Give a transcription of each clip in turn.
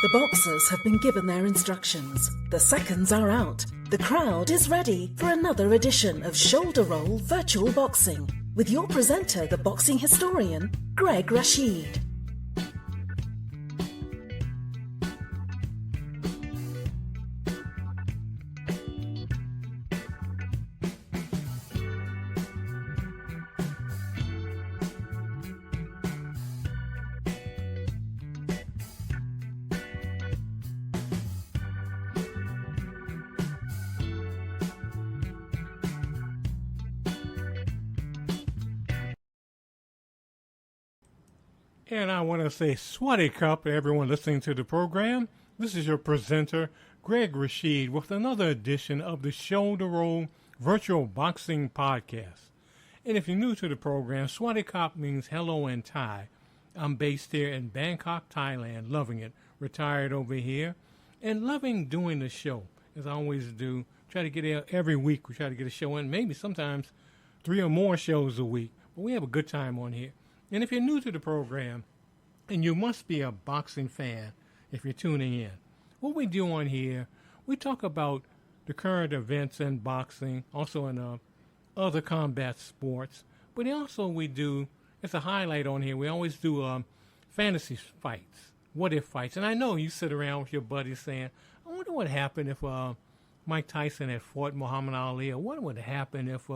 The boxers have been given their instructions. The seconds are out. The crowd is ready for another edition of Shoulder Roll Virtual Boxing with your presenter, the boxing historian, Greg Rashid. And I want to say Swaddy Cup to everyone listening to the program. This is your presenter, Greg Rashid, with another edition of the Shoulder Roll Virtual Boxing Podcast. And if you're new to the program, Swaddy Cup means hello in Thai. I'm based here in Bangkok, Thailand, loving it. Retired over here and loving doing the show, as I always do. Try to get out every week. We try to get a show in, maybe sometimes 3 or more shows a week. But we have a good time on here. And if you're new to the program, and you must be a boxing fan if you're tuning in, what we do on here, we talk about the current events in boxing, also in other combat sports. But also we do, it's a highlight on here, we always do fantasy fights, what-if fights. And I know you sit around with your buddies saying, I wonder what happened if Mike Tyson had fought Muhammad Ali, or what would happen if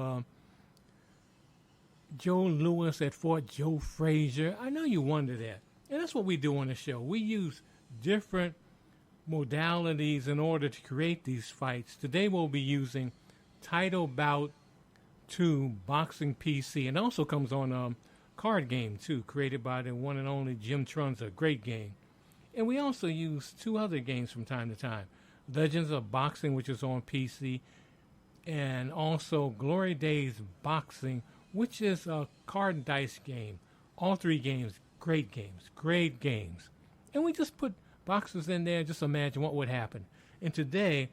Joe Louis had fought Joe Frazier. I know you wonder that. And that's what we do on the show. We use different modalities in order to create these fights. Today we'll be using Title Bout 2 Boxing PC. And also comes on card game, too, created by the one and only Jim Trunza. Great game. And we also use 2 other games from time to time. Legends of Boxing, which is on PC. And also Glory Days Boxing, which is a card and dice game. All 3 games, great games. And we just put boxes in there and just imagine what would happen. And today,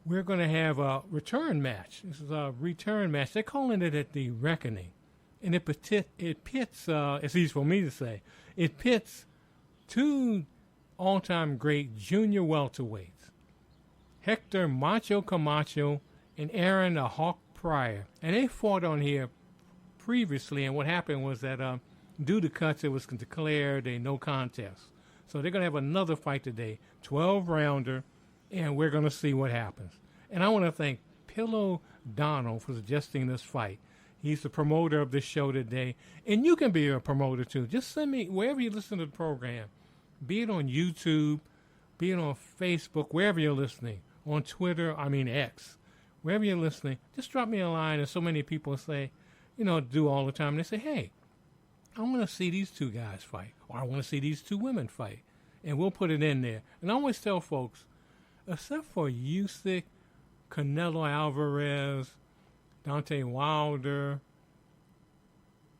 we're going to have a return match. This is a return match. They're calling it at the Reckoning. And it pits, it's easy for me to say, it pits 2 all-time great junior welterweights, Hector Macho Camacho and Aaron the Hawk Pryor. And they fought on here previously, and what happened was that due to cuts, it was declared a no contest. So they're going to have another fight today, 12-rounder, and we're going to see what happens. And I want to thank Pillow Donald for suggesting this fight. He's the promoter of this show today, and you can be a promoter too. Just send me, wherever you listen to the program, be it on YouTube, be it on Facebook, wherever you're listening, on Twitter, X, wherever you're listening, just drop me a line. And so many people say, do all the time. They say, hey, I want to see these 2 guys fight, or I want to see these 2 women fight. And we'll put it in there. And I always tell folks, except for Usyk, Canelo Alvarez, Deontay Wilder,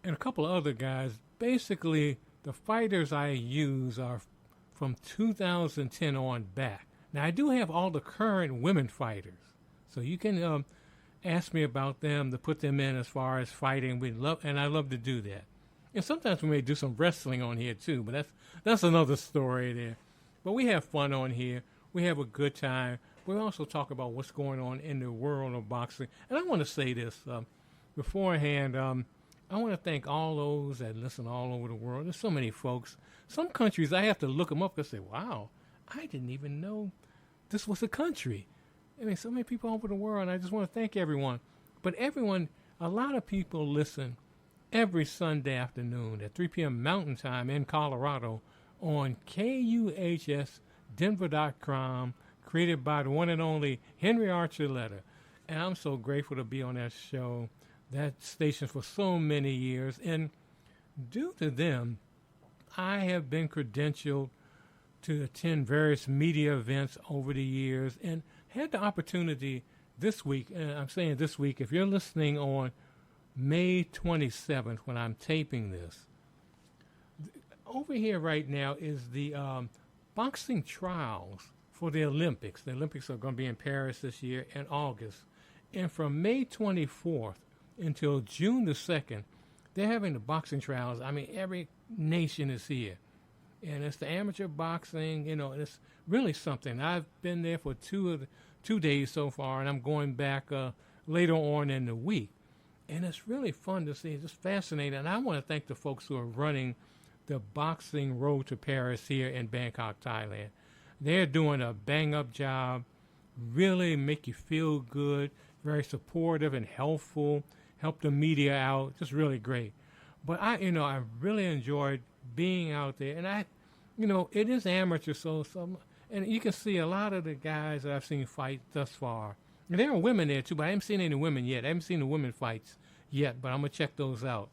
and a couple of other guys, basically the fighters I use are from 2010 on back. Now, I do have all the current women fighters. So you can ask me about them, to put them in as far as fighting. I love to do that. And sometimes we may do some wrestling on here too, but that's another story there. But we have fun on here. We have a good time. We also talk about what's going on in the world of boxing. And I want to say this beforehand. I want to thank all those that listen all over the world. There's so many folks. Some countries I have to look them up and say, wow, I didn't even know this was a country. So many people all over the world, and I just want to thank everyone. But everyone, a lot of people listen every Sunday afternoon at 3 p.m. Mountain Time in Colorado on KUHS Denver.com, created by the one and only Henry Archuleta. And I'm so grateful to be on that show, that station, for so many years. And due to them, I have been credentialed to attend various media events over the years, and had the opportunity this week, and I'm saying this week, if you're listening on May 27th when I'm taping this, over here right now is the boxing trials for the Olympics. The Olympics are going to be in Paris this year in August. And from May 24th until June the 2nd, they're having the boxing trials. Every nation is here. and it's the amateur boxing. And it's really something. I've been there for 2 days so far, and I'm going back later on in the week. And it's really fun to see. It's just fascinating. And I want to thank the folks who are running the Boxing Road to Paris here in Bangkok, Thailand. They're doing a bang-up job, really make you feel good, very supportive and helpful, help the media out, just really great. But I really enjoyed being out there. And it is amateur, and you can see a lot of the guys that I've seen fight thus far. And there are women there, too, but I haven't seen any women yet. I haven't seen the women fights yet, but I'm going to check those out.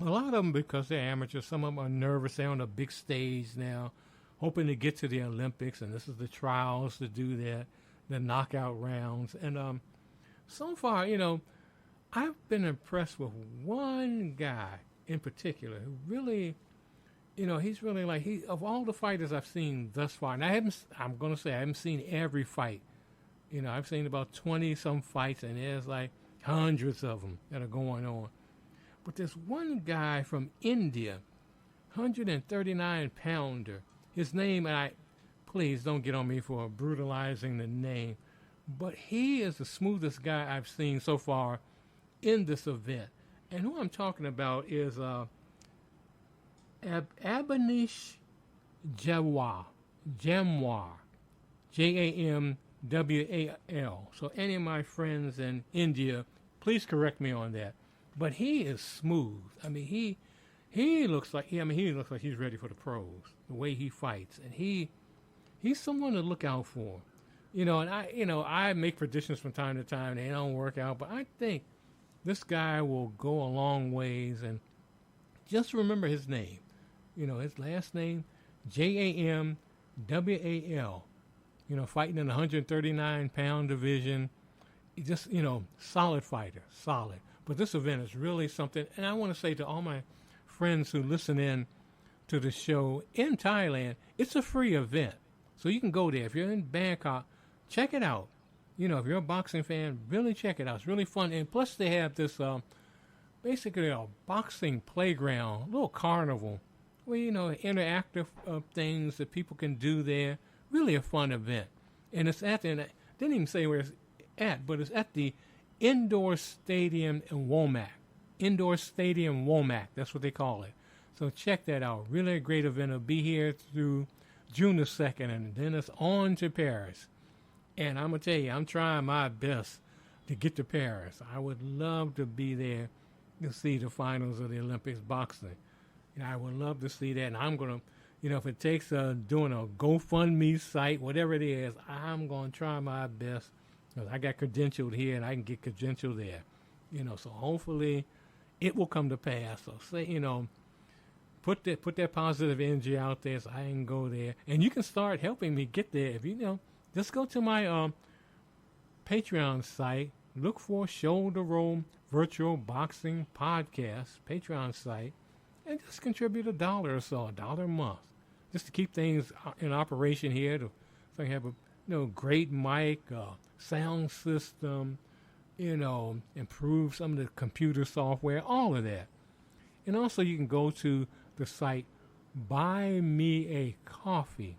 A lot of them, because they're amateurs, some of them are nervous. They're on a big stage now, hoping to get to the Olympics, and this is the trials to do that, the knockout rounds. And so far, I've been impressed with one guy in particular who really, he's really of all the fighters I've seen thus far, and I haven't seen every fight. I've seen about 20-some fights, and there's like hundreds of them that are going on. But there's one guy from India, 139-pounder. His name, and please don't get on me for brutalizing the name, but he is the smoothest guy I've seen so far in this event. And who I'm talking about is Abanish Jamwar, Jamwal. So any of my friends in India, please correct me on that. But he is smooth. I mean, he looks like he's ready for the pros. The way he fights, and he's someone to look out for. And I make predictions from time to time. They don't work out, but I think this guy will go a long ways. And just remember his name. His last name, Jamwal. Fighting in the 139-pound division. Just, solid fighter, solid. But this event is really something. And I want to say to all my friends who listen in to the show in Thailand, it's a free event. So you can go there. If you're in Bangkok, check it out. If you're a boxing fan, really check it out. It's really fun. And plus they have this basically a boxing playground, a little carnival, where, interactive things that people can do there. Really a fun event. And it's at, and I didn't even say where it's at, but it's at the Indoor Stadium in Womack. Indoor Stadium Womack, that's what they call it. So check that out. Really a great event. It'll be here through June the 2nd, and then it's on to Paris. And I'm going to tell you, I'm trying my best to get to Paris. I would love to be there to see the finals of the Olympics boxing. I would love to see that, and I'm going to, if it takes doing a GoFundMe site, whatever it is, I'm going to try my best. Because I got credentialed here, and I can get credentialed there. So hopefully it will come to pass. So say, put that positive energy out there so I can go there. And you can start helping me get there. If just go to my Patreon site, look for Shoulder Roll Virtual Boxing Podcast, Patreon site, and just contribute $1 or so, $1 a month, just to keep things in operation here. So I have a great mic, sound system, improve some of the computer software, all of that. And also you can go to the site Buy Me a Coffee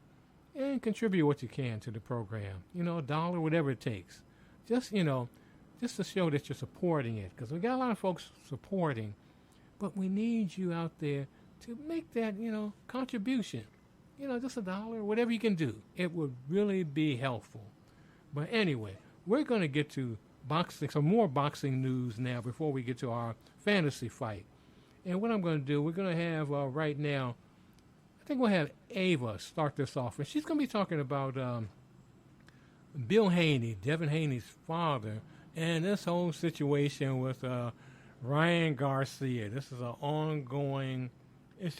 and contribute what you can to the program. $1, whatever it takes. Just to show that you're supporting it. Because we got a lot of folks supporting, but we need you out there to make that, contribution. Just $1, whatever you can do. It would really be helpful. But anyway, we're going to get to some more boxing news now before we get to our fantasy fight. And what I'm going to do, we're going to have right now, I think we'll have Ava start this off. And she's going to be talking about Bill Haney, Devin Haney's father, and this whole situation with Ryan Garcia. This is an ongoing, it's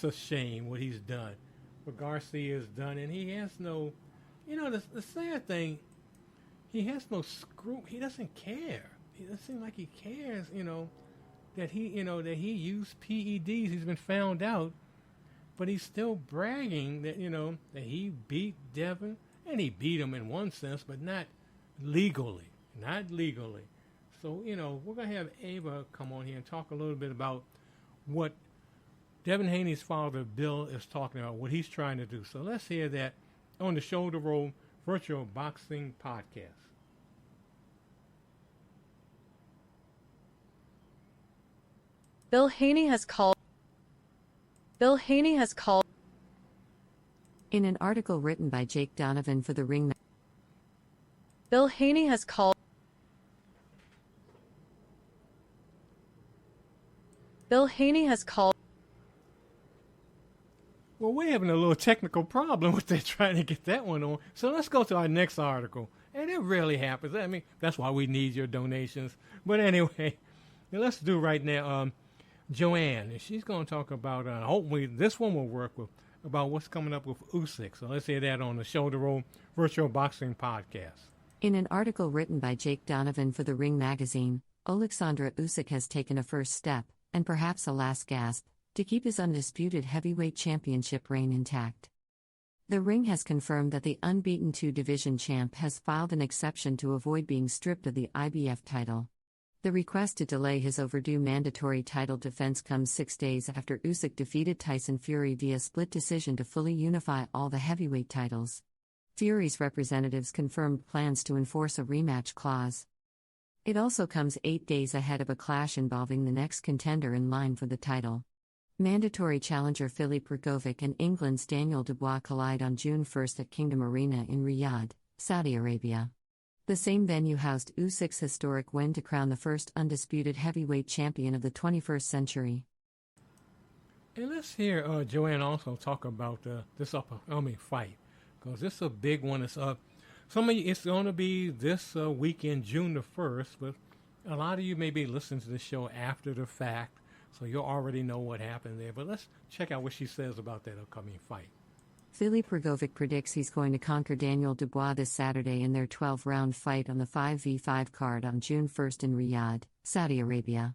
a shame what he's done. What Garcia has done, and he has no, the sad thing, he has no screw. He doesn't care. It doesn't seem like he cares, that he used PEDs. He's been found out, but he's still bragging that, that he beat Devin, and he beat him in one sense, but not legally. So, we're going to have Ava come on here and talk a little bit about what Devin Haney's father, Bill, is talking about what he's trying to do. So let's hear that on the Shoulder Roll Virtual Boxing Podcast. Bill Haney has called. In an article written by Jake Donovan for The Ring, Bill Haney has called. Well, we're having a little technical problem with that, trying to get that one on. So let's go to our next article. And it really happens. I mean, that's why we need your donations. But anyway, let's do right now Joanne. And she's going to talk about, hopefully this one will work with, about what's coming up with Usyk. So let's hear that on the Shoulder Roll Virtual Boxing Podcast. In an article written by Jake Donovan for The Ring magazine, Oleksandr Usyk has taken a first step, and perhaps a last gasp, to keep his undisputed heavyweight championship reign intact. The Ring has confirmed that the unbeaten two-division champ has filed an exception to avoid being stripped of the IBF title. The request to delay his overdue mandatory title defense comes 6 days after Usyk defeated Tyson Fury via split decision to fully unify all the heavyweight titles. Fury's representatives confirmed plans to enforce a rematch clause. It also comes 8 days ahead of a clash involving the next contender in line for the title. Mandatory challenger Filip Hrgovic and England's Daniel Dubois collide on June 1 at Kingdom Arena in Riyadh, Saudi Arabia. The same venue housed Usyk's historic win to crown the first undisputed heavyweight champion of the 21st century. And let's hear Joanne also talk about this upcoming fight, because this is a big one. It's going to be this weekend, June the 1st, but a lot of you may be listening to the show after the fact, so you'll already know what happened there. But let's check out what she says about that upcoming fight. Filip Hrgovic predicts he's going to conquer Daniel Dubois this Saturday in their 12-round fight on the 5v5 card on June 1st in Riyadh, Saudi Arabia.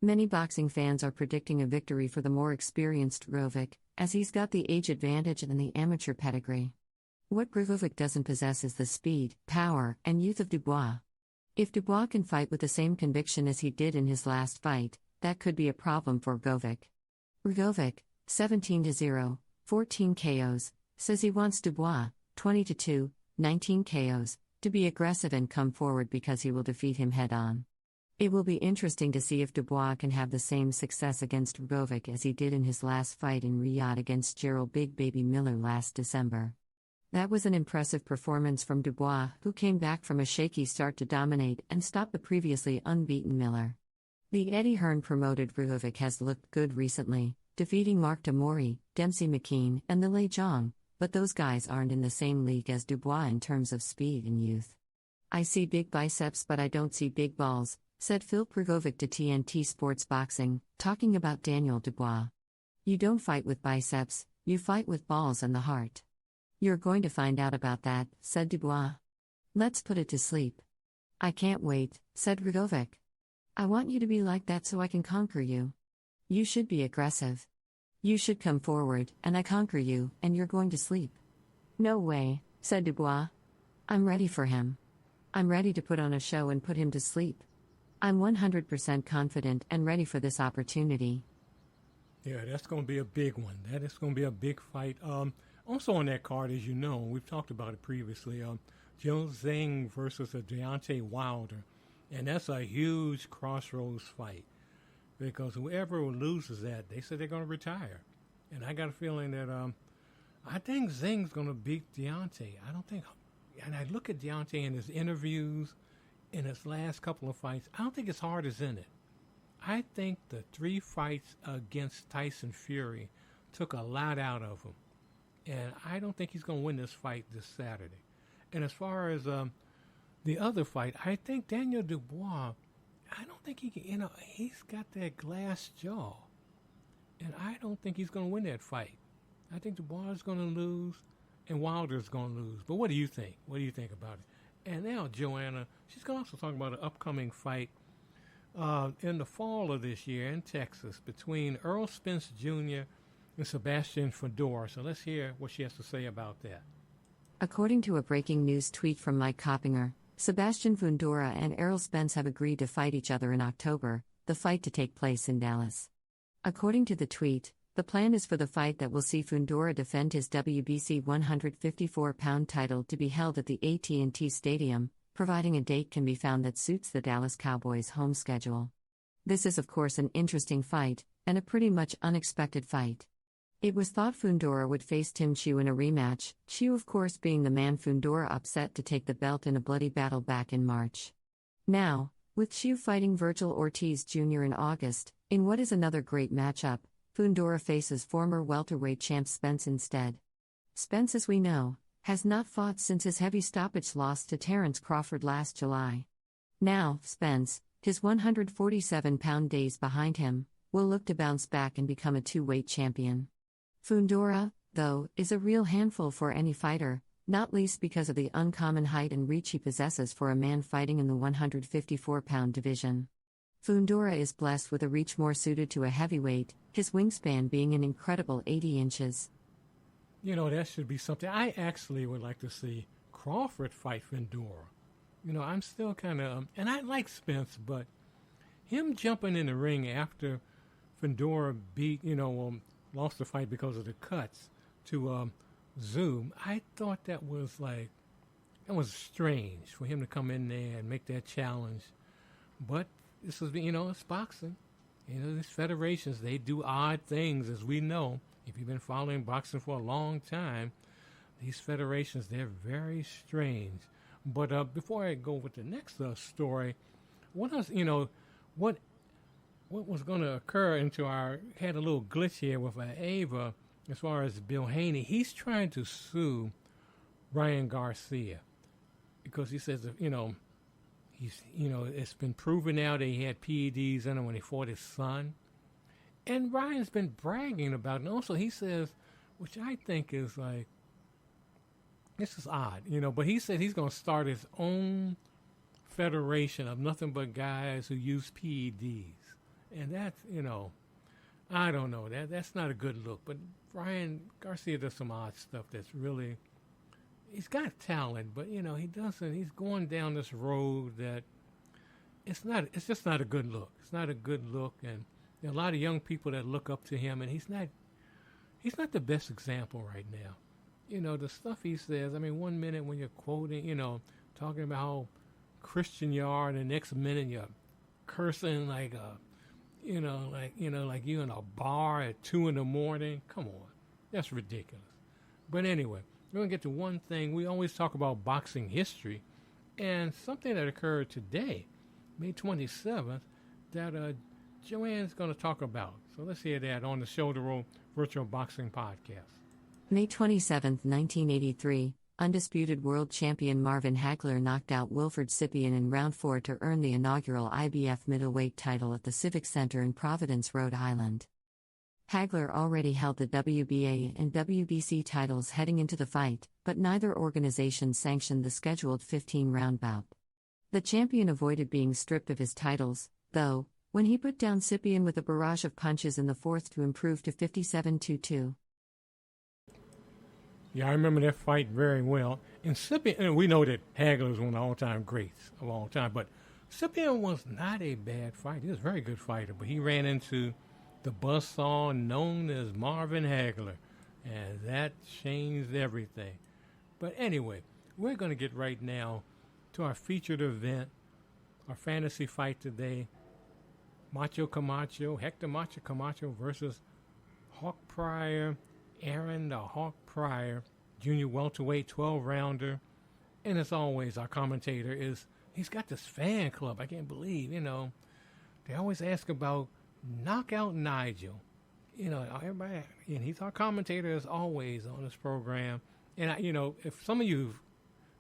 Many boxing fans are predicting a victory for the more experienced Hrgovic, as he's got the age advantage and the amateur pedigree. What Hrgovic doesn't possess is the speed, power, and youth of Dubois. If Dubois can fight with the same conviction as he did in his last fight, that could be a problem for Hrgovic. Hrgovic, 17-0, 14 KOs, says he wants Dubois, 20-2, 19 KOs, to be aggressive and come forward because he will defeat him head-on. It will be interesting to see if Dubois can have the same success against Hrgovic as he did in his last fight in Riyadh against Gerald Big Baby Miller last December. That was an impressive performance from Dubois, who came back from a shaky start to dominate and stop the previously unbeaten Miller. The Eddie Hearn-promoted Hrgovic has looked good recently, defeating Mark Tamori, Dempsey McKean, and Lei Zhang, but those guys aren't in the same league as Dubois in terms of speed and youth. I see big biceps but I don't see big balls, said Phil Hrgovic to TNT Sports Boxing, talking about Daniel Dubois. You don't fight with biceps, you fight with balls and the heart. You're going to find out about that, said Dubois. Let's put it to sleep. I can't wait, said Hrgovic. I want you to be like that so I can conquer you. You should be aggressive. You should come forward, and I conquer you, and you're going to sleep. No way, said Dubois. I'm ready for him. I'm ready to put on a show and put him to sleep. I'm 100% confident and ready for this opportunity. Yeah, that's going to be a big one. That is going to be a big fight. Also on that card, as you know, we've talked about it previously, Joe Zhang versus Deontay Wilder. And that's a huge crossroads fight, because whoever loses that, they said they're going to retire. And I got a feeling that I think Zhang's going to beat Deontay. I don't think, and I look at Deontay in his interviews, in his last couple of fights, I don't think his heart is in it. I think the 3 fights against Tyson Fury took a lot out of him. And I don't think he's going to win this fight this Saturday. And as far as the other fight, I think Daniel Dubois, I don't think he can, he's got that glass jaw. And I don't think he's going to win that fight. I think Dubois is going to lose and Wilder's going to lose. But what do you think? What do you think about it? And now Joanna, she's going to also talk about an upcoming fight in the fall of this year in Texas between Earl Spence Jr. and Sebastian Fedor. So let's hear what she has to say about that. According to a breaking news tweet from Mike Coppinger, Sebastian Fundora and Errol Spence have agreed to fight each other in October, the fight to take place in Dallas. According to the tweet, The plan is for the fight that will see Fundora defend his WBC 154-pound title to be held at the AT&T Stadium, providing a date can be found that suits the Dallas Cowboys' home schedule. This is of course an interesting fight, and a pretty much unexpected fight. It was thought Fundora would face Tim Chu in a rematch, Chu of course being the man Fundora upset to take the belt in a bloody battle back in March. Now, with Chu fighting Virgil Ortiz Jr. in August, in what is another great matchup, Fundora faces former welterweight champ Spence instead. Spence, as we know, has not fought since his heavy stoppage loss to Terence Crawford last July. Now, Spence, his 147-pound days behind him, will look to bounce back and become a two-weight champion. Fundora, though, is a real handful for any fighter, not least because of the uncommon height and reach he possesses for a man fighting in the 154-pound division. Fundora is blessed with a reach more suited to a heavyweight, his wingspan being an incredible 80 inches. You know, that should be something. I actually would like to see Crawford fight Fundora. You know, I'm still kind of, and I like Spence, but him jumping in the ring after Fundora lost the fight because of the cuts to Zoom, I thought that was strange for him to come in there and make that challenge. But this is, it's boxing. These federations, they do odd things, as we know. If you've been following boxing for a long time, these federations, they're very strange. But before I go with the next story, what else, what was going to occur had a little glitch here with Ava as far as Bill Haney. He's trying to sue Ryan Garcia because he says, it's been proven now that he had PEDs in him when he fought his son. And Ryan's been bragging about it. And also he says, which I think is this is odd, but he said he's going to start his own federation of nothing but guys who use PEDs. And that's, I don't know. That's not a good look. But Ryan Garcia does some odd stuff that's really, he's got talent, but, he doesn't, he's going down this road that it's just not a good look. It's not a good look. And there are a lot of young people that look up to him, and he's not the best example right now. The stuff he says, 1 minute when you're quoting, talking about how Christian you are, and the next minute you're cursing like you in a bar at 2 a.m. Come on. That's ridiculous. But anyway, we're going to get to one thing. We always talk about boxing history, and something that occurred today, May 27th, that Joanne's going to talk about. So let's hear that on the Shoulder Roll Virtual Boxing Podcast. May 27, 1983, undisputed world champion Marvin Hagler knocked out Wilfred Cyprian in round 4 to earn the inaugural IBF middleweight title at the Civic Center in Providence, Rhode Island. Hagler already held the WBA and WBC titles heading into the fight, but neither organization sanctioned the scheduled 15-round bout. The champion avoided being stripped of his titles, though, when he put down Cyprian with a barrage of punches in the fourth to improve to 57-2. Yeah, I remember that fight very well. And Cyprian, we know that Hagler is one of the all-time greats of all time, but Cyprian was not a bad fighter. He was a very good fighter, but he ran into the buzzsaw known as Marvin Hagler, and that changed everything. But anyway, we're going to get right now to our featured event, our fantasy fight today. Hector Macho Camacho versus Hawk Pryor, Aaron the Hawk Pryor, junior welterweight 12-rounder. And as always, our commentator he's got this fan club. I can't believe, they always ask about Knockout Nigel. Everybody, and he's our commentator as always on this program. And, if some of you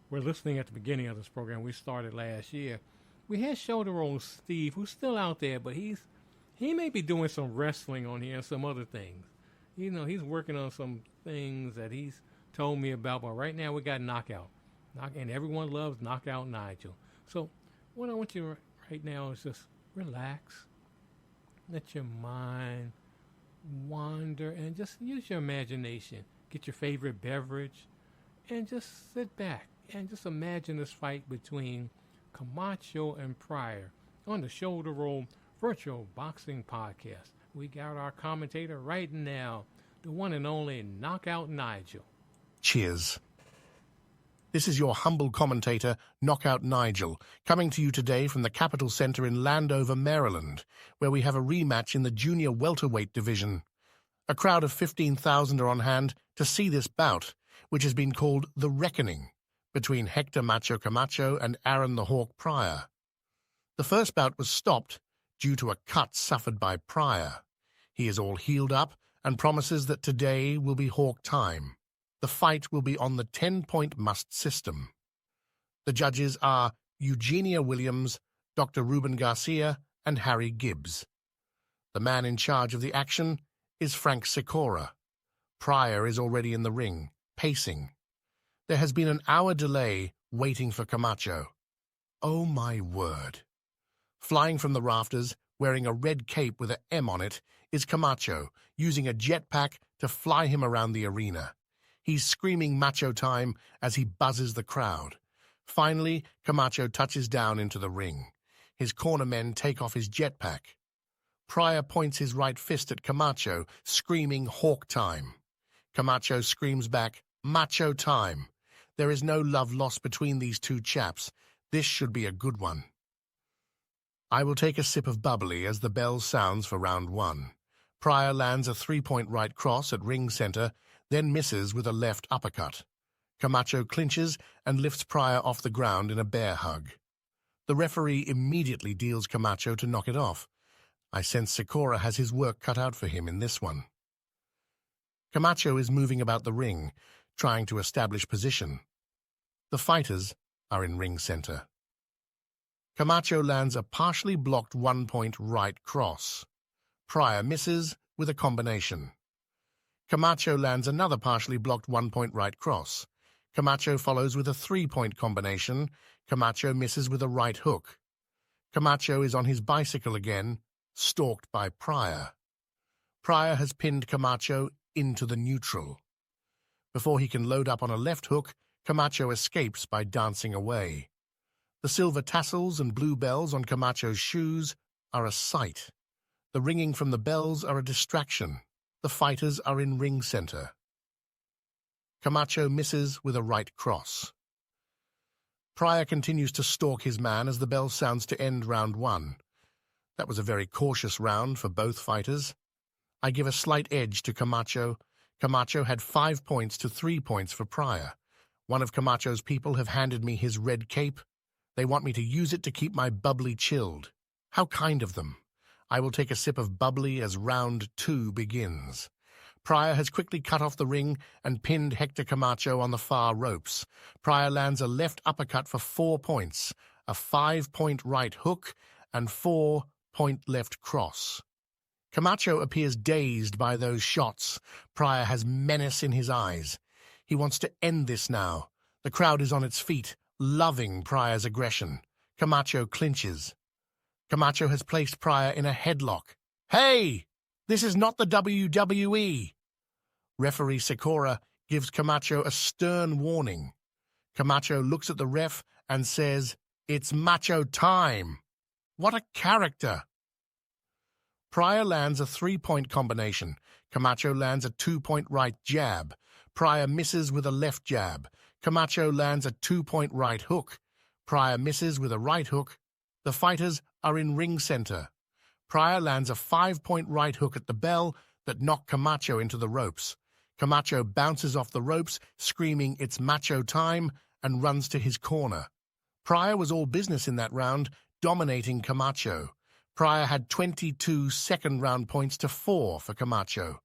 were listening at the beginning of this program, we started last year, we had Shoulder Roll Steve, who's still out there, but he may be doing some wrestling on here and some other things. He's working on some things that he's told me about, but right now we got Knockout. And everyone loves Knockout Nigel. So what I want you right now is just relax. Let your mind wander and just use your imagination. Get your favorite beverage and just sit back and just imagine this fight between Camacho and Pryor on the Shoulder Roll Virtual Boxing Podcast. we got our commentator right now, the one and only Knockout Nigel. Cheers. This is your humble commentator, Knockout Nigel, coming to you today from the Capitol Center in Landover, Maryland, where we have a rematch in the junior welterweight division. A crowd of 15,000 are on hand to see this bout, which has been called The Reckoning, between Hector Macho Camacho and Aaron the Hawk Pryor. The first bout was stopped due to a cut suffered by Pryor. He is all healed up and promises that today will be Hawk time. The fight will be on the 10-point must system. The judges are Eugenia Williams, Dr. Ruben Garcia, and Harry Gibbs. The man in charge of the action is Frank Sikora. Pryor is already in the ring, pacing. There has been an hour delay waiting for Camacho. Oh my word. Flying from the rafters, wearing a red cape with an M on it, is Camacho, using a jetpack to fly him around the arena. He's screaming macho time as he buzzes the crowd. Finally, Camacho touches down into the ring. His cornermen take off his jetpack. Pryor points his right fist at Camacho, screaming Hawk time. Camacho screams back, macho time. There is no love lost between these two chaps. This should be a good one. I will take a sip of bubbly as the bell sounds for round one. Pryor lands a three-point right cross at ring center, then misses with a left uppercut. Camacho clinches and lifts Pryor off the ground in a bear hug. The referee immediately deals Camacho to knock it off. I sense Sikora has his work cut out for him in this one. Camacho is moving about the ring, trying to establish position. The fighters are in ring center. Camacho lands a partially blocked one-point right cross. Pryor misses with a combination. Camacho lands another partially blocked one-point right cross. Camacho follows with a three-point combination. Camacho misses with a right hook. Camacho is on his bicycle again, stalked by Pryor. Pryor has pinned Camacho into the neutral. Before he can load up on a left hook, Camacho escapes by dancing away. The silver tassels and blue bells on Camacho's shoes are a sight. The ringing from the bells are a distraction. The fighters are in ring center. Camacho misses with a right cross. Pryor continues to stalk his man as the bell sounds to end round one. That was a very cautious round for both fighters. I give a slight edge to Camacho. Camacho had 5 points to 3 points for Pryor. One of Camacho's people have handed me his red cape. They want me to use it to keep my bubbly chilled. How kind of them. I will take a sip of bubbly as round two begins. Pryor has quickly cut off the ring and pinned Hector Camacho on the far ropes. Pryor lands a left uppercut for 4 points, a 5-point right hook, and 4-point left cross. Camacho appears dazed by those shots. Pryor has menace in his eyes. He wants to end this now. The crowd is on its feet, loving Pryor's aggression. Camacho clinches. Camacho has placed Pryor in a headlock. Hey! This is not the WWE! Referee Sikora gives Camacho a stern warning. Camacho looks at the ref and says, "It's macho time." What a character! Pryor lands a 3-point combination. Camacho lands a 2-point right jab. Pryor misses with a left jab. Camacho lands a 2-point right hook. Pryor misses with a right hook. The fighters are in ring center. Pryor lands a 5-point right hook at the bell that knocked Camacho into the ropes. Camacho bounces off the ropes, screaming, "It's macho time," and runs to his corner. Pryor was all business in that round, dominating Camacho. Pryor had 22 second-round points to 4 for Camacho.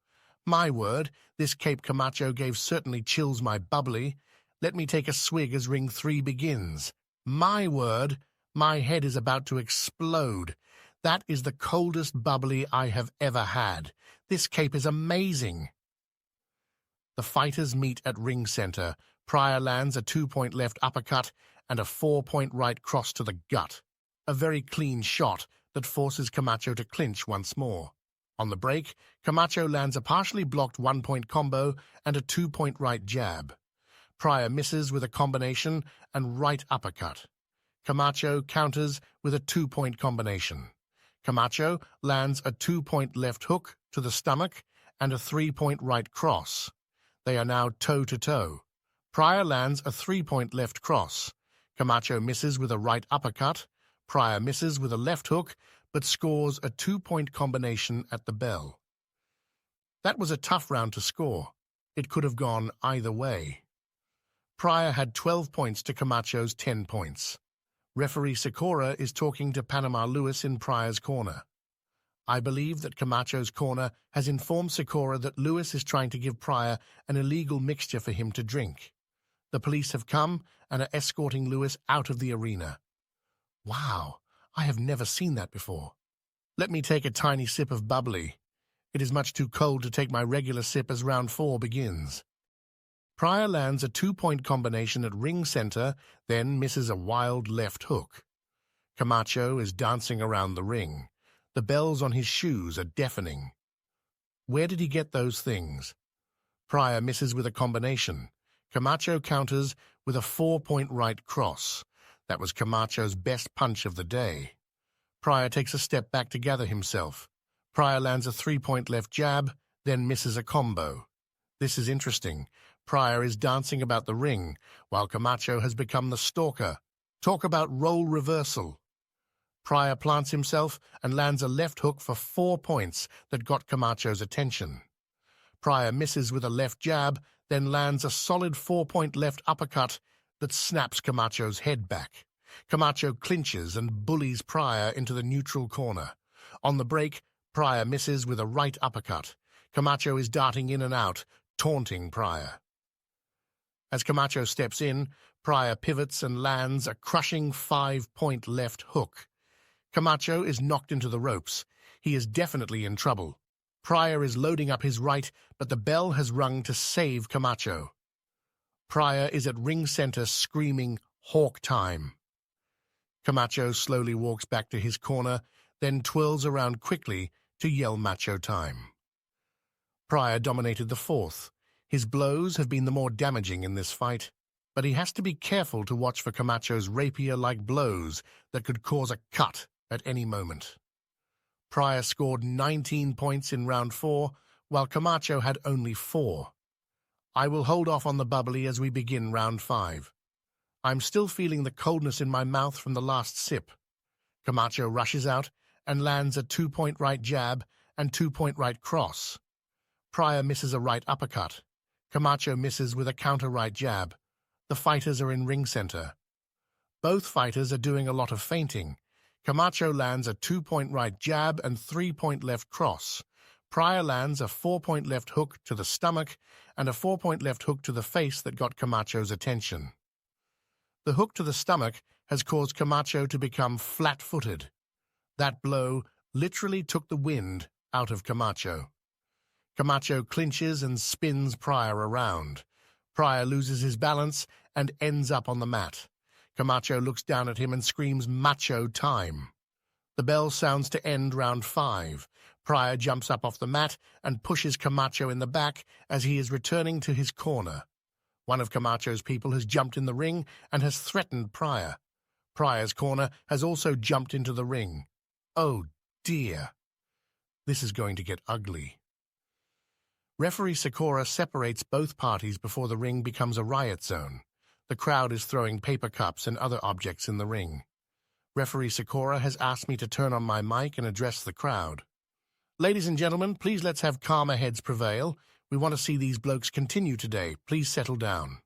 My word, this Cape Camacho gave certainly chills my bubbly. Let me take a swig as ring 3 begins. My word, my head is about to explode. That is the coldest bubbly I have ever had. This Cape is amazing. The fighters meet at ring center. Pryor lands a 2-point left uppercut and a 4-point right cross to the gut. A very clean shot that forces Camacho to clinch once more. On the break, Camacho lands a partially blocked 1-point combo and a 2-point right jab. Pryor misses with a combination and right uppercut. Camacho counters with a 2-point combination. Camacho lands a 2-point left hook to the stomach and a 3-point right cross. They are now toe-to-toe. Pryor lands a 3-point left cross. Camacho misses with a right uppercut. Pryor misses with a left hook, but scores a 2-point combination at the bell. That was a tough round to score. It could have gone either way. Pryor had 12 points to Camacho's 10 points. Referee Sikora is talking to Panama Lewis in Pryor's corner. I believe that Camacho's corner has informed Sikora that Lewis is trying to give Pryor an illegal mixture for him to drink. The police have come and are escorting Lewis out of the arena. Wow, I have never seen that before. Let me take a tiny sip of bubbly. It is much too cold to take my regular sip as round 4 begins. Pryor lands a 2-point combination at ring center, then misses a wild left hook. Camacho is dancing around the ring. The bells on his shoes are deafening. Where did he get those things? Pryor misses with a combination. Camacho counters with a 4-point right cross. That was Camacho's best punch of the day. Pryor takes a step back to gather himself. Pryor lands a 3-point left jab, then misses a combo. This is interesting. Pryor is dancing about the ring, while Camacho has become the stalker. Talk about role reversal. Pryor plants himself and lands a left hook for 4 points that got Camacho's attention. Pryor misses with a left jab, then lands a solid 4-point left uppercut that snaps Camacho's head back. Camacho clinches and bullies Pryor into the neutral corner. On the break, Pryor misses with a right uppercut. Camacho is darting in and out, taunting Pryor. As Camacho steps in, Pryor pivots and lands a crushing 5-point left hook. Camacho is knocked into the ropes. He is definitely in trouble. Pryor is loading up his right, but the bell has rung to save Camacho. Pryor is at ring center screaming, "Hawk time." Camacho slowly walks back to his corner, then twirls around quickly to yell Macho time. Pryor dominated the 4th. His blows have been the more damaging in this fight, but he has to be careful to watch for Camacho's rapier-like blows that could cause a cut at any moment. Pryor scored 19 points in round 4, while Camacho had only 4. I will hold off on the bubbly as we begin round 5. I'm still feeling the coldness in my mouth from the last sip. Camacho rushes out and lands a 2-point right jab and 2-point right cross. Pryor misses a right uppercut. Camacho misses with a counter right jab. The fighters are in ring center. Both fighters are doing a lot of feinting. Camacho lands a 2-point right jab and 3-point left cross. Pryor lands a 4-point left hook to the stomach and a 4-point left hook to the face that got Camacho's attention. The hook to the stomach has caused Camacho to become flat-footed. That blow literally took the wind out of Camacho. Camacho clinches and spins Pryor around. Pryor loses his balance and ends up on the mat. Camacho looks down at him and screams, "Macho time." The bell sounds to end round 5. Pryor jumps up off the mat and pushes Camacho in the back as he is returning to his corner. One of Camacho's people has jumped in the ring and has threatened Pryor. Pryor's corner has also jumped into the ring. Oh dear. This is going to get ugly. Referee Sikora separates both parties before the ring becomes a riot zone. The crowd is throwing paper cups and other objects in the ring. Referee Sikora has asked me to turn on my mic and address the crowd. Ladies and gentlemen, please let's have calmer heads prevail. We want to see these blokes continue today. Please settle down.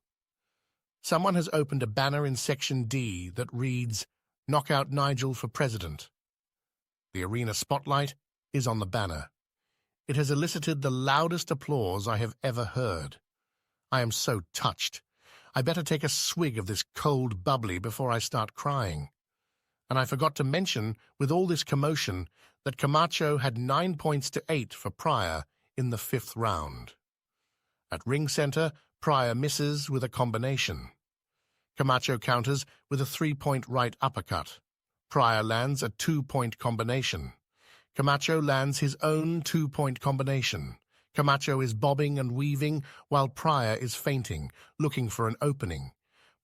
Someone has opened a banner in Section D that reads, "Knockout Nigel for President." The arena spotlight is on the banner. It has elicited the loudest applause I have ever heard. I am so touched. I better take a swig of this cold bubbly before I start crying. And I forgot to mention, with all this commotion, that Camacho had 9 points to 8 for Pryor in the 5th round. At ring center, Pryor misses with a combination. Camacho counters with a 3-point right uppercut. Pryor lands a 2-point combination. Camacho lands his own 2-point combination. Camacho is bobbing and weaving while Pryor is feinting, looking for an opening.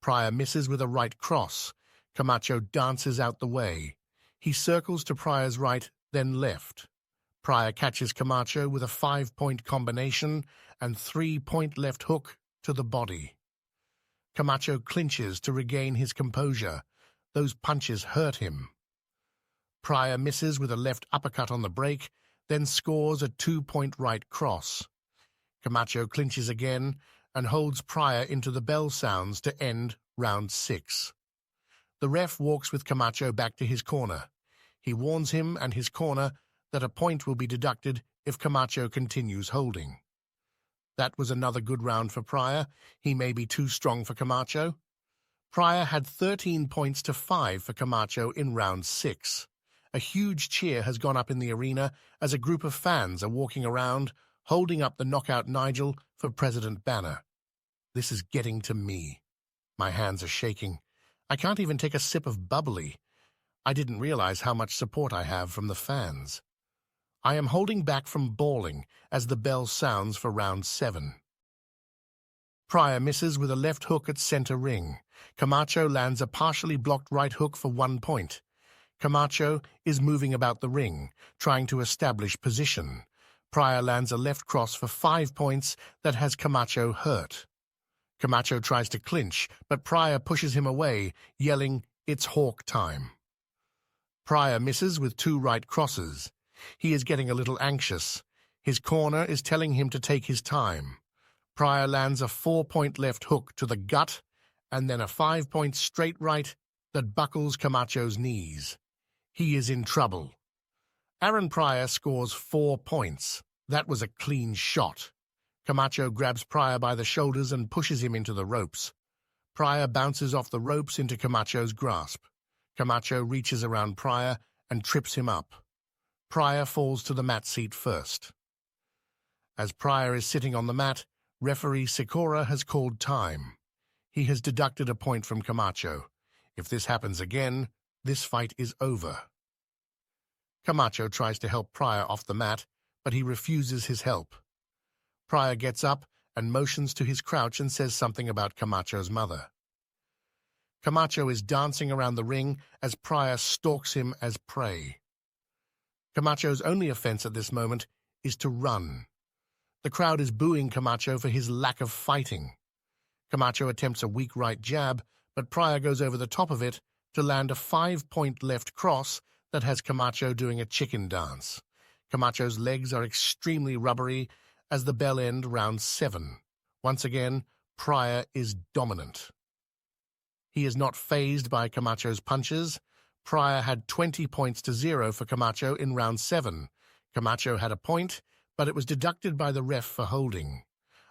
Pryor misses with a right cross. Camacho dances out the way. He circles to Pryor's right, then left. Pryor catches Camacho with a 5-point combination and 3-point left hook to the body. Camacho clinches to regain his composure. Those punches hurt him. Pryor misses with a left uppercut on the break, then scores a 2-point right cross. Camacho clinches again and holds Pryor into the bell sounds to end round 6. The ref walks with Camacho back to his corner. He warns him and his corner that a point will be deducted if Camacho continues holding. That was another good round for Pryor. He may be too strong for Camacho. Pryor had 13 points to 5 for Camacho in round 6. A huge cheer has gone up in the arena as a group of fans are walking around, holding up the Knockout Nigel for President banner. This is getting to me. My hands are shaking. I can't even take a sip of bubbly. I didn't realize how much support I have from the fans. I am holding back from bawling as the bell sounds for round 7. Pryor misses with a left hook at center ring. Camacho lands a partially blocked right hook for 1 point. Camacho is moving about the ring, trying to establish position. Pryor lands a left cross for 5 points that has Camacho hurt. Camacho tries to clinch, but Pryor pushes him away, yelling, "It's Hawk time." Pryor misses with 2 right crosses. He is getting a little anxious. His corner is telling him to take his time. Pryor lands a 4-point left hook to the gut, and then a 5-point straight right that buckles Camacho's knees. He is in trouble. Aaron Pryor scores 4 points. That was a clean shot. Camacho grabs Pryor by the shoulders and pushes him into the ropes. Pryor bounces off the ropes into Camacho's grasp. Camacho reaches around Pryor and trips him up. Pryor falls to the mat seat first. As Pryor is sitting on the mat, referee Sikora has called time. He has deducted a point from Camacho. If this happens again, this fight is over. Camacho tries to help Pryor off the mat, but he refuses his help. Pryor gets up and motions to his crouch and says something about Camacho's mother. Camacho is dancing around the ring as Pryor stalks him as prey. Camacho's only offense at this moment is to run. The crowd is booing Camacho for his lack of fighting. Camacho attempts a weak right jab, but Pryor goes over the top of it to land a 5-point left cross that has Camacho doing a chicken dance. Camacho's legs are extremely rubbery as the bell end round 7. Once again, Pryor is dominant. He is not fazed by Camacho's punches. Pryor had 20 points to 0 for Camacho in round 7. Camacho had a point, but it was deducted by the ref for holding.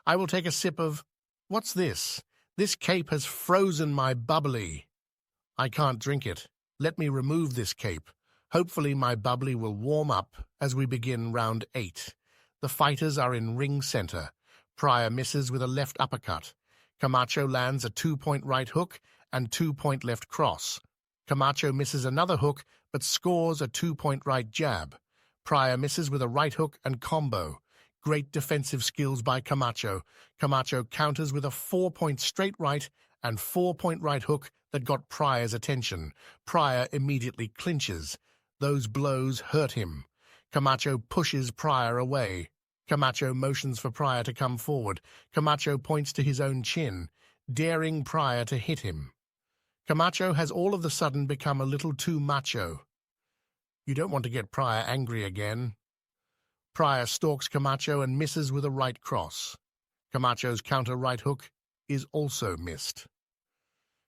I will take a sip of... What's this? This cape has frozen my bubbly. I can't drink it. Let me remove this cape. Hopefully my bubbly will warm up as we begin round 8. The fighters are in ring center. Pryor misses with a left uppercut. Camacho lands a 2-point right hook and 2-point left cross. Camacho misses another hook but scores a 2-point right jab. Pryor misses with a right hook and combo. Great defensive skills by Camacho. Camacho counters with a 4-point straight right and 4-point right hook that got Pryor's attention. Pryor immediately clinches. Those blows hurt him. Camacho pushes Pryor away. Camacho motions for Pryor to come forward. Camacho points to his own chin, daring Pryor to hit him. Camacho has all of a sudden become a little too macho. You don't want to get Pryor angry again. Pryor stalks Camacho and misses with a right cross. Camacho's counter right hook is also missed.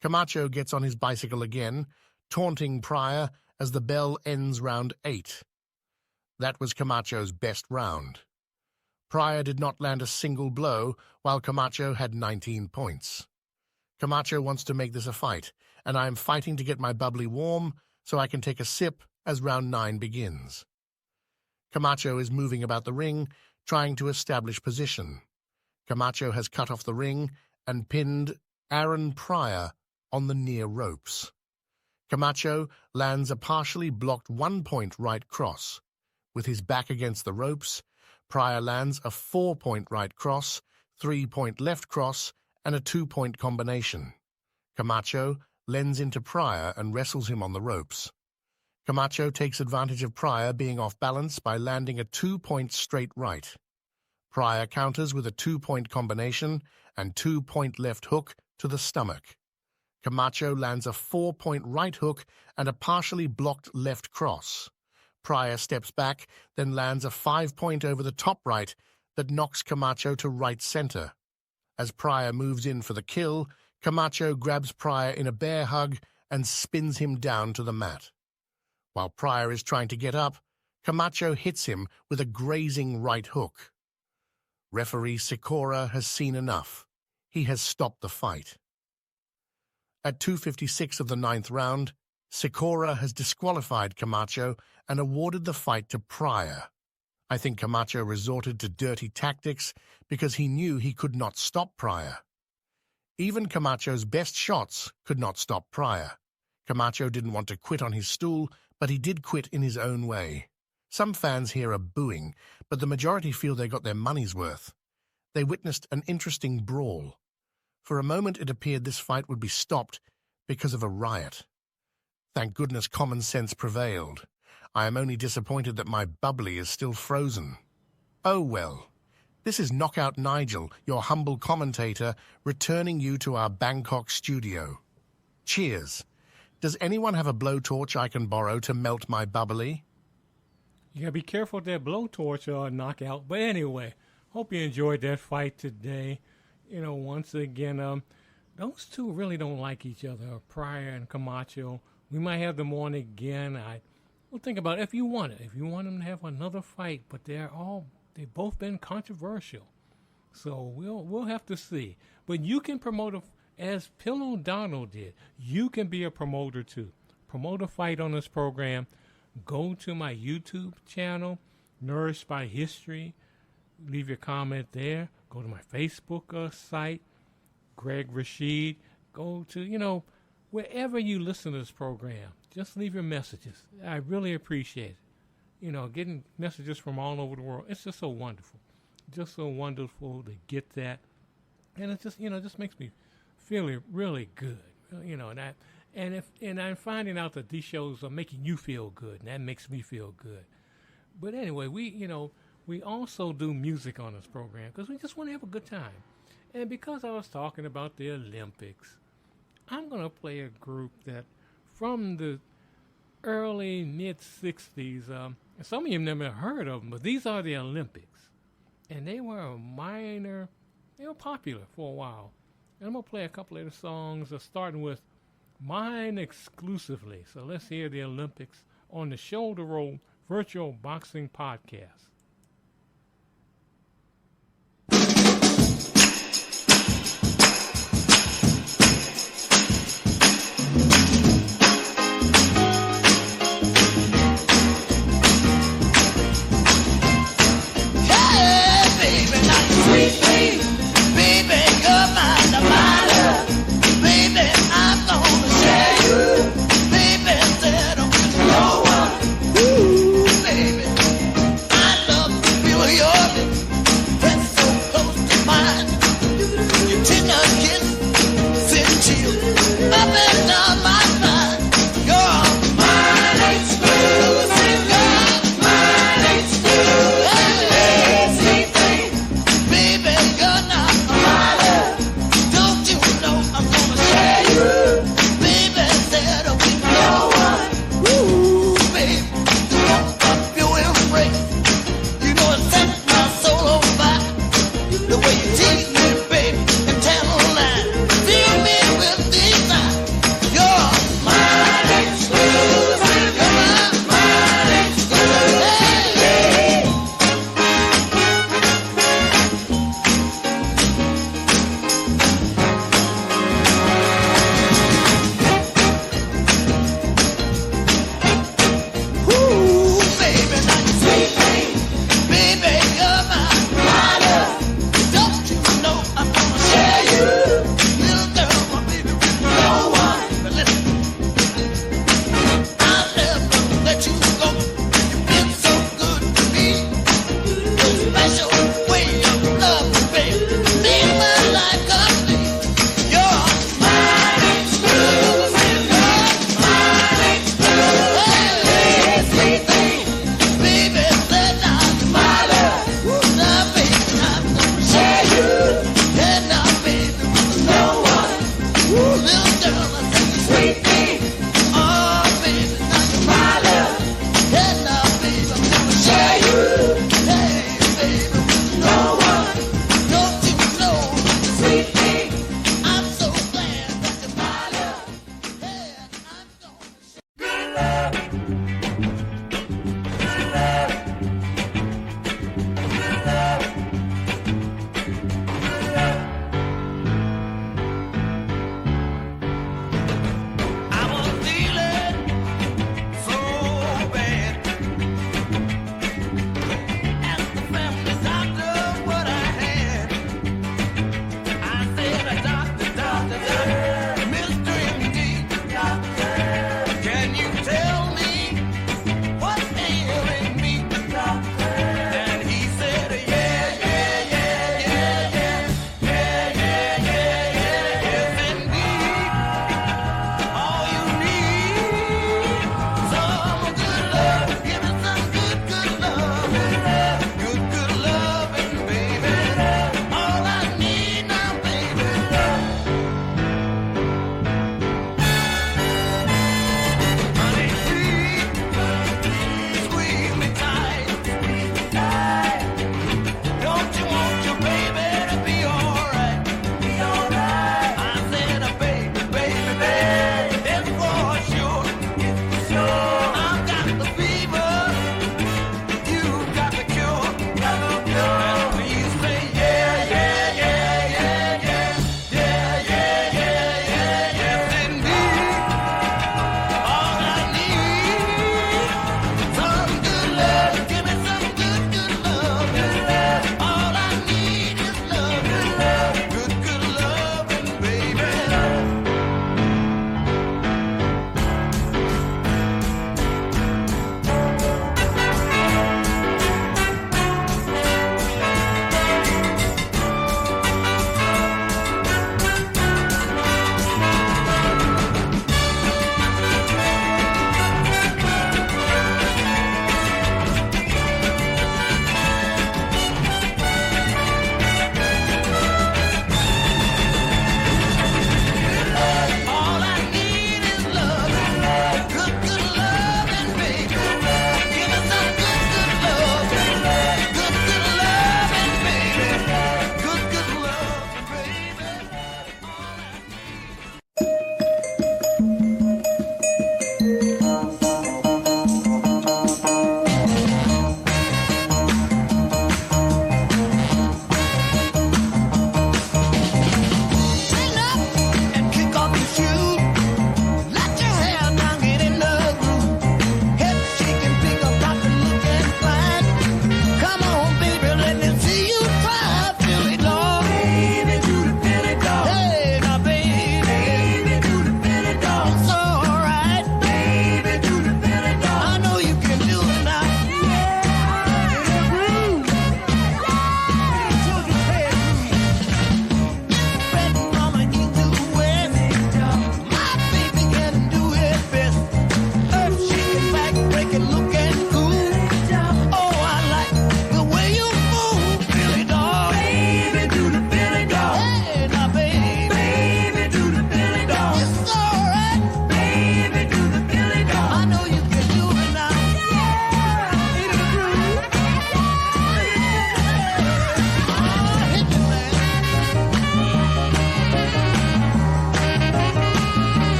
Camacho gets on his bicycle again, taunting Pryor as the bell ends round 8. That was Camacho's best round. Pryor did not land a single blow, while Camacho had 19 points. Camacho wants to make this a fight, and I am fighting to get my bubbly warm so I can take a sip as round 9 begins. Camacho is moving about the ring, trying to establish position. Camacho has cut off the ring and pinned Aaron Pryor on the near ropes. Camacho lands a partially blocked 1-point right cross. With his back against the ropes, Pryor lands a 4-point right cross, 3-point left cross, and a 2-point combination. Camacho lends into Pryor and wrestles him on the ropes. Camacho takes advantage of Pryor being off balance by landing a 2-point straight right. Pryor counters with a 2-point combination and 2-point left hook to the stomach. Camacho lands a 4-point right hook and a partially blocked left cross. Pryor steps back, then lands a 5-point over the top right that knocks Camacho to right center. As Pryor moves in for the kill, Camacho grabs Pryor in a bear hug and spins him down to the mat. While Pryor is trying to get up, Camacho hits him with a grazing right hook. Referee Sikora has seen enough. He has stopped the fight. At 2:56 of the 9th round, Sikora has disqualified Camacho and awarded the fight to Pryor. I think Camacho resorted to dirty tactics because he knew he could not stop Pryor. Even Camacho's best shots could not stop Pryor. Camacho didn't want to quit on his stool, but he did quit in his own way. Some fans here are booing, but the majority feel they got their money's worth. They witnessed an interesting brawl. For a moment it appeared this fight would be stopped because of a riot. Thank goodness common sense prevailed. I am only disappointed that my bubbly is still frozen. Oh well. This is Knockout Nigel, your humble commentator, returning you to our Bangkok studio. Cheers. Does anyone have a blowtorch I can borrow to melt my bubbly? You gotta be careful with that blowtorch knockout. But anyway, hope you enjoyed that fight today. You know, once again, those two really don't like each other, Pryor and Camacho. We might have them on again. We'll think about it if you want it. If you want them to have another fight, but they've both been controversial. So we'll have to see. But you can promote as Pillow Donald did. You can be a promoter too. Promote a fight on this program. Go to my YouTube channel, Nourished by History. Leave your comment there. Go to my Facebook site, Greg Rashid. Go to, wherever you listen to this program. Just leave your messages. I really appreciate it. Getting messages from all over the world. It's just so wonderful. Just so wonderful to get that. And it just, just makes me feel really good. And I'm finding out that these shows are making you feel good, and that makes me feel good. But anyway, we also do music on this program because we just want to have a good time. And because I was talking about the Olympics, I'm going to play a group that from the early, mid-'60s, some of you never heard of them, but these are the Olympics. And they were they were popular for a while. And I'm going to play a couple of the songs, starting with Mine Exclusively. So let's hear the Olympics on the Shoulder Roll Virtual Boxing Podcast. I love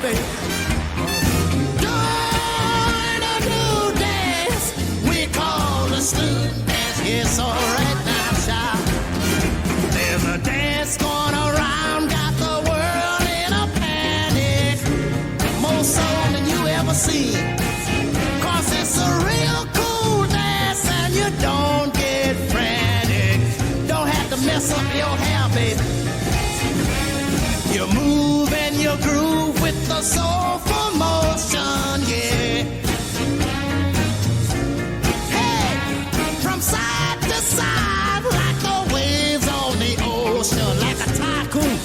baby. Join a new dance we call the sloop dance. Yes, all right now, child. There's a dance going around, got the world in a panic. More so than you ever seen. Cause it's a real cool dance and you don't get frantic. Don't have to mess up your hair, baby. You move and you groove with the soulful motion, yeah. Hey, from side to side, like the waves on the ocean, like a tycoon.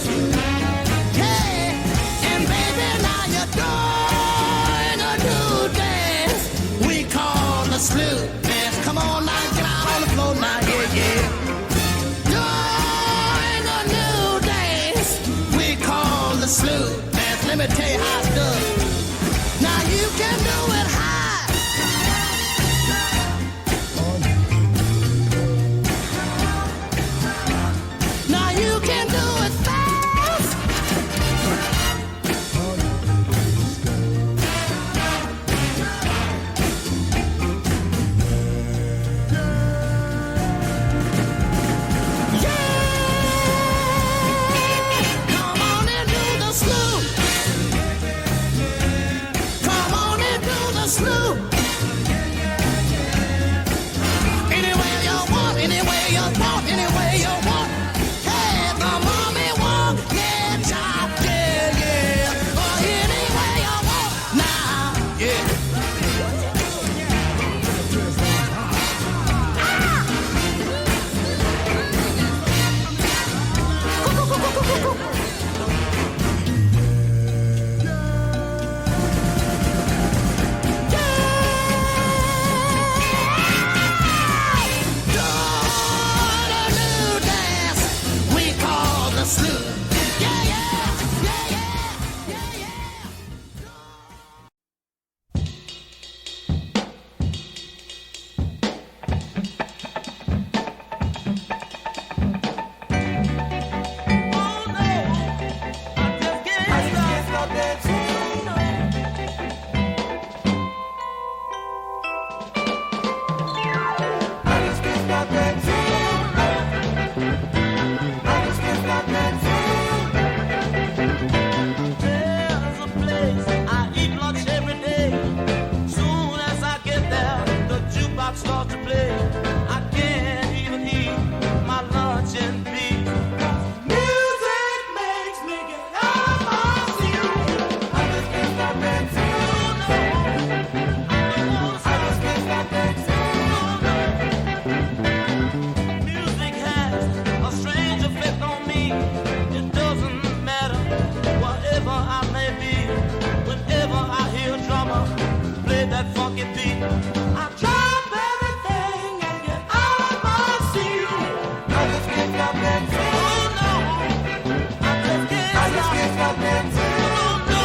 Hey, and baby, now you're doing a new dance we call the sloop dance. Come on now, get out on the floor now, yeah, yeah. Doing a new dance we call the sloop dance. Let me tell you how it's done. Now you can do it high. Now you can do it fast. Yeah. Come on and do the sloop. Come on and do the sloop. Anywhere you want, anywhere you want, anywhere you want. Hey, the mommy won't get out, yeah, yeah. Or anywhere you want now, yeah. Doing a new dance we call the sloop. Yeah, yeah, yeah, yeah, yeah, yeah. Oh no, I just can't stop dancing. I just can't stop dancing. I just can't stop dancing. There's a place I eat lunch every day. Soon as I get there, the jukebox starts to play. I can't even eat my lunch in peace. Music makes me get out of my seat. I just can't stop dancing. I just can't stop dancing. Music has a strange effect on me. It doesn't matter wherever I may be. Whenever I hear a drummer play that funky beat, I drop everything and get out of my seat. I just can't stop dancing. Oh no, I just can't stop dancing. Oh no.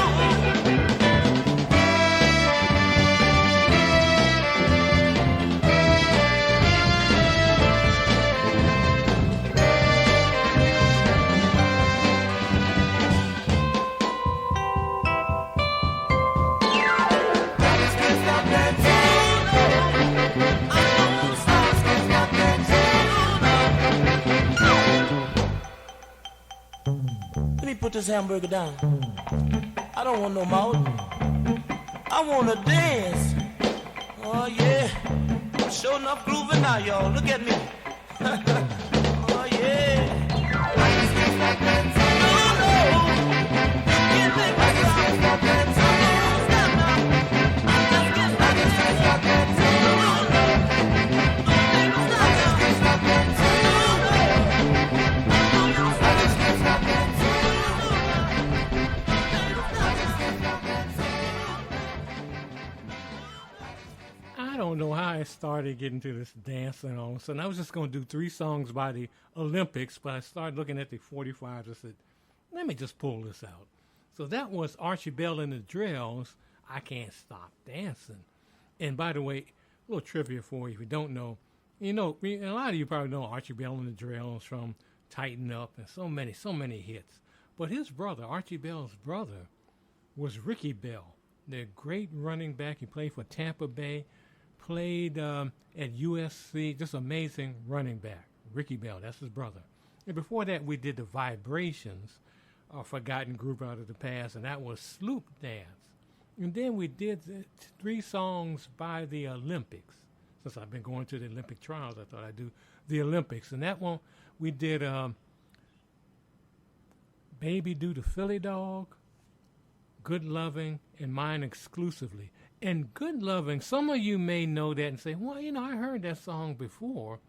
I just can't stop dancing. I just can't stop dancing. Let me put this hamburger down. I don't want no more. I want to dance. Oh yeah, I'm sure enough grooving now, y'all. Look at me. Oh yeah. I just can't stop dancing. No, no. You can't make me stop dancing. Stop now. I just can't stop dancing. No, no. Don't make me stop now. I just can't stop dancing. No, no. I just can't stop dancing. I don't know how I started getting to this dancing on. So I was just going to do 3 songs by the Olympics, but I started looking at the 45s. I said, let me just pull this out. So that was Archie Bell and the Drills, I Can't Stop Dancing. And by the way, a little trivia for you if you don't know. You know, a lot of you probably know Archie Bell and the Drills from Tighten Up and so many hits. But his brother, Archie Bell's brother, was Ricky Bell, the great running back. He played for Tampa Bay, played at USC, just amazing running back. Ricky Bell, that's his brother. And before that, we did the Vibrations, a forgotten group out of the past, and that was Sloop Dance. And then we did 3 songs by the Olympics. Since I've been going to the Olympic trials, I thought I'd do the Olympics. And that one, we did Baby Do the Philly Dog, Good Loving, and Mine Exclusively. And Good Loving, some of you may know that and say, well, you know, I heard that song before.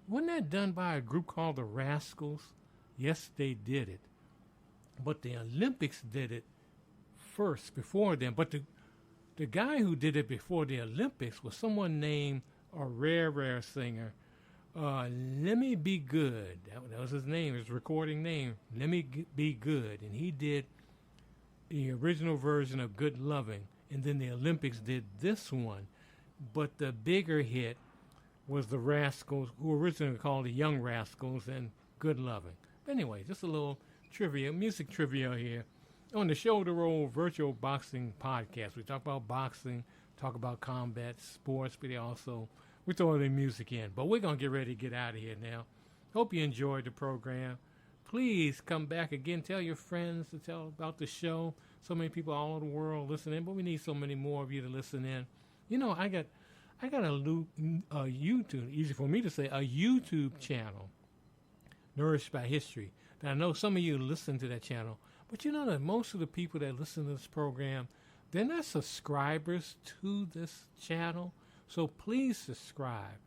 Wasn't that done by a group called the Rascals? Yes, they did it. But the Olympics did it first, before them. But the guy who did it before the Olympics was someone named a rare singer. Lemmy Be Good. That was his name, his recording name. Lemmy Be Good. And he did the original version of Good Loving. And then the Olympics did this one. But the bigger hit was the Rascals, who originally called the Young Rascals, and Good Loving. But anyway, just a little trivia, music trivia here on the Shoulder Roll Virtual Boxing Podcast. We talk about boxing, talk about combat sports, but also we throw the music in. But we're going to get ready to get out of here now. Hope you enjoyed the program. Please come back again. Tell your friends to tell about the show. So many people all over the world listening, but we need so many more of you to listen in. You know, I got a YouTube, easy for me to say, a YouTube channel, Nourished by History. Now, I know some of you listen to that channel, but you know that most of the people that listen to this program, they're not subscribers to this channel. So please subscribe.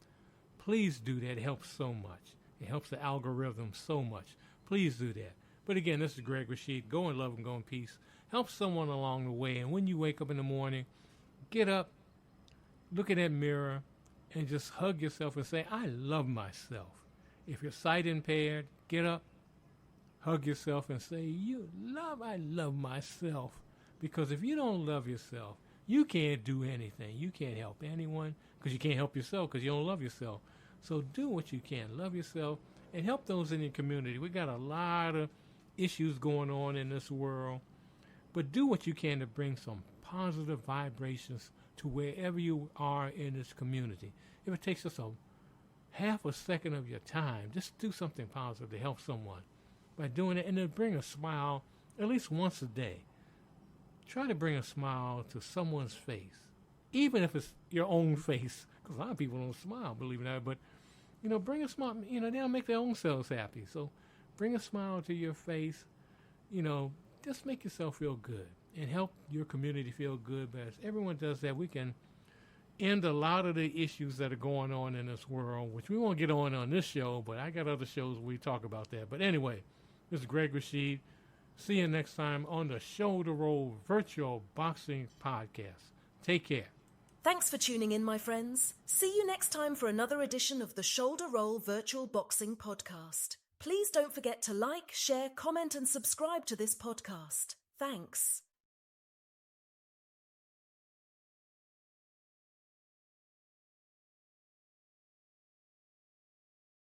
Please do that. It helps so much. It helps the algorithm so much. Please do that. But again, this is Greg Rashid. Go in love and go in peace. Help someone along the way. And when you wake up in the morning, get up, look in that mirror, and just hug yourself and say, I love myself. If you're sight impaired, get up, hug yourself and say, I love myself. Because if you don't love yourself, you can't do anything. You can't help anyone because you can't help yourself because you don't love yourself. So do what you can. Love yourself and help those in your community. We got a lot of issues going on in this world. But do what you can to bring some positive vibrations to wherever you are in this community. If it takes us a half a second of your time, just do something positive to help someone by doing it, and then bring a smile at least once a day. Try to bring a smile to someone's face, even if it's your own face, because a lot of people don't smile, believe it or not, but, you know, bring a smile. You know, they'll make their own selves happy. So bring a smile to your face. You know, just make yourself feel good and help your community feel good. But as everyone does that, we can end a lot of the issues that are going on in this world, which we won't get on this show, but I got other shows where we talk about that. But anyway, this is Greg Rashid. See you next time on the Shoulder Roll Virtual Boxing Podcast. Take care. Thanks for tuning in, my friends. See you next time for another edition of the Shoulder Roll Virtual Boxing Podcast. Please don't forget to like, share, comment, and subscribe to this podcast. Thanks.